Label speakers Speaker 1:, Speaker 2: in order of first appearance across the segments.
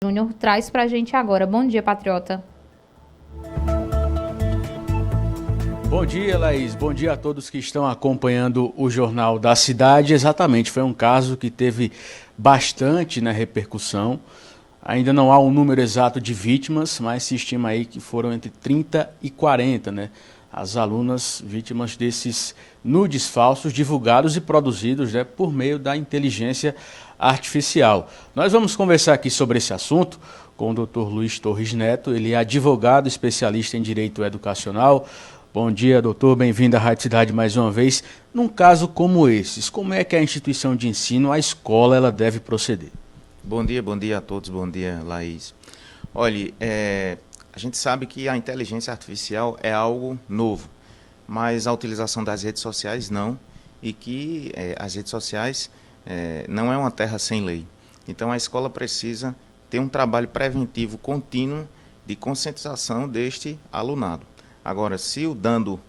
Speaker 1: Júnior traz para a gente agora. Bom dia, Patriota.
Speaker 2: Bom dia, Laís. Bom dia a todos que estão acompanhando o Jornal da Cidade. Exatamente, foi um caso que teve bastante, né, repercussão. Ainda não há um número exato de vítimas, mas se estima aí que foram entre 30 e 40, né, as alunas vítimas desses nudes falsos divulgados e produzidos, né, por meio da inteligência artificial. Nós vamos conversar aqui sobre esse assunto com o Dr. Luiz Torres Neto. Ele é advogado especialista em direito educacional. Bom dia, doutor. Bem-vindo à Rádio Cidade mais uma vez. Num caso como esses, como é que a instituição de ensino, a escola, ela deve proceder?
Speaker 3: Bom dia a todos. Bom dia, Laís. Olha, a gente sabe que a inteligência artificial é algo novo, mas a utilização das redes sociais não, e que as redes sociais não é uma terra sem lei. Então a escola precisa ter um trabalho preventivo contínuo de conscientização deste alunado. Agora, se o dano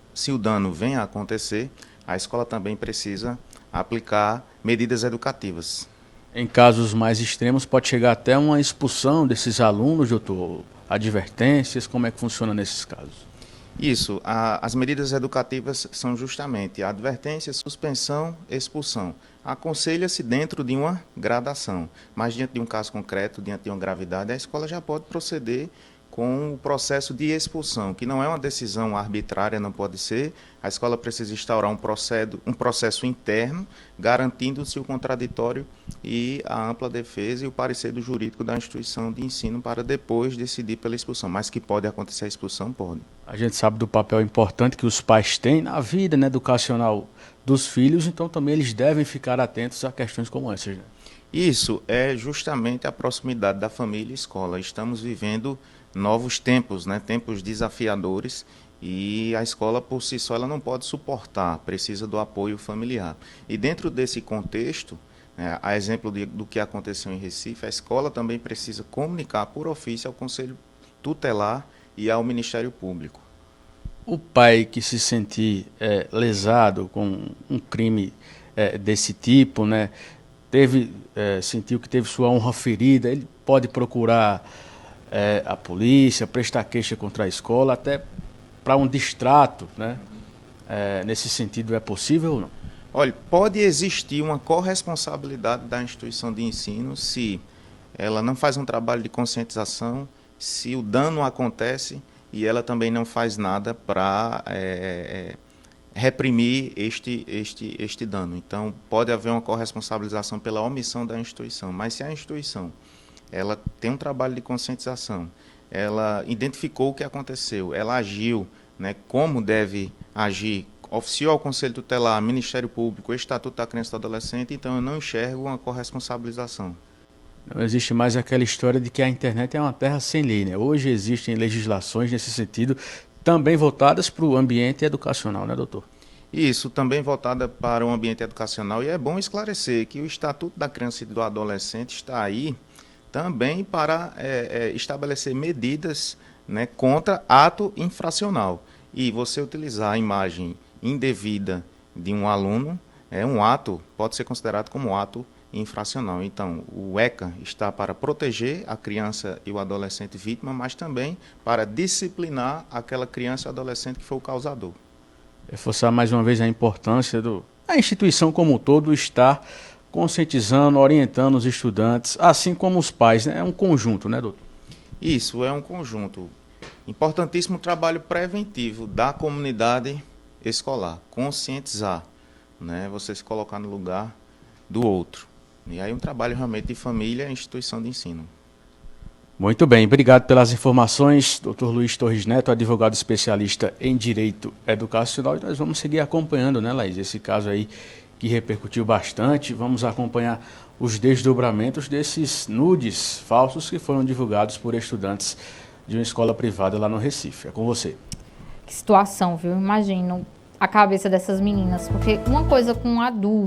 Speaker 3: vem a acontecer, a escola também precisa aplicar medidas educativas.
Speaker 2: Em casos mais extremos, pode chegar até uma expulsão desses alunos, doutor? Advertências, como é que funciona nesses casos?
Speaker 3: Isso, as medidas educativas são justamente a advertência, suspensão, expulsão. Aconselha-se dentro de uma gradação, mas diante de um caso concreto, diante de uma gravidade, a escola já pode proceder com o processo de expulsão, que não é uma decisão arbitrária, não pode ser. A escola precisa instaurar um processo interno, garantindo-se o contraditório e a ampla defesa e o parecer do jurídico da instituição de ensino para depois decidir pela expulsão. Mas que pode acontecer a expulsão, pode.
Speaker 2: A gente sabe do papel importante que os pais têm na vida, né, educacional dos filhos, então também eles devem ficar atentos a questões como essas, né?
Speaker 3: Isso é justamente a proximidade da família e escola. Estamos vivendo novos tempos, né? Tempos desafiadores, e a escola por si só ela não pode suportar, precisa do apoio familiar. E dentro desse contexto, a exemplo do que aconteceu em Recife, a escola também precisa comunicar por ofício ao Conselho Tutelar e ao Ministério Público.
Speaker 2: O pai que se sentir lesado com um crime desse tipo, né, sentiu que teve sua honra ferida, ele pode procurar a polícia, prestar queixa contra a escola, até para um distrato, né? Nesse sentido, é possível ou não?
Speaker 3: Olha, pode existir uma corresponsabilidade da instituição de ensino se ela não faz um trabalho de conscientização, se o dano acontece e ela também não faz nada para reprimir este dano. Então, pode haver uma corresponsabilização pela omissão da instituição, mas se a instituição ela tem um trabalho de conscientização, ela identificou o que aconteceu, ela agiu, né, como deve agir, oficiou ao Conselho Tutelar, Ministério Público, Estatuto da Criança e do Adolescente, então eu não enxergo uma corresponsabilização.
Speaker 2: Não existe mais aquela história de que a internet é uma terra sem lei, né? Hoje existem legislações nesse sentido, também voltadas para o ambiente educacional, né, doutor?
Speaker 3: Isso, também voltada para o ambiente educacional, e é bom esclarecer que o Estatuto da Criança e do Adolescente está aí também para estabelecer medidas, né, contra ato infracional. E você utilizar a imagem indevida de um aluno pode ser considerado como um ato infracional. Então, o ECA está para proteger a criança e o adolescente vítima, mas também para disciplinar aquela criança e adolescente que foi o causador.
Speaker 2: Reforçar mais uma vez a importância da instituição como um todo estar conscientizando, orientando os estudantes, assim como os pais, né? É um conjunto, né, doutor?
Speaker 3: Isso, é um conjunto. Importantíssimo trabalho preventivo da comunidade escolar, conscientizar, né? Você se colocar no lugar do outro. E aí um trabalho realmente de família e instituição de ensino.
Speaker 2: Muito bem, obrigado pelas informações, Dr. Luiz Torres Neto, advogado especialista em Direito Educacional. E nós vamos seguir acompanhando, né, Laís, esse caso aí que repercutiu bastante. Vamos acompanhar os desdobramentos desses nudes falsos que foram divulgados por estudantes de uma escola privada lá no Recife. É com você.
Speaker 1: Que situação, viu? Imagino a cabeça dessas meninas, porque uma coisa com um adulto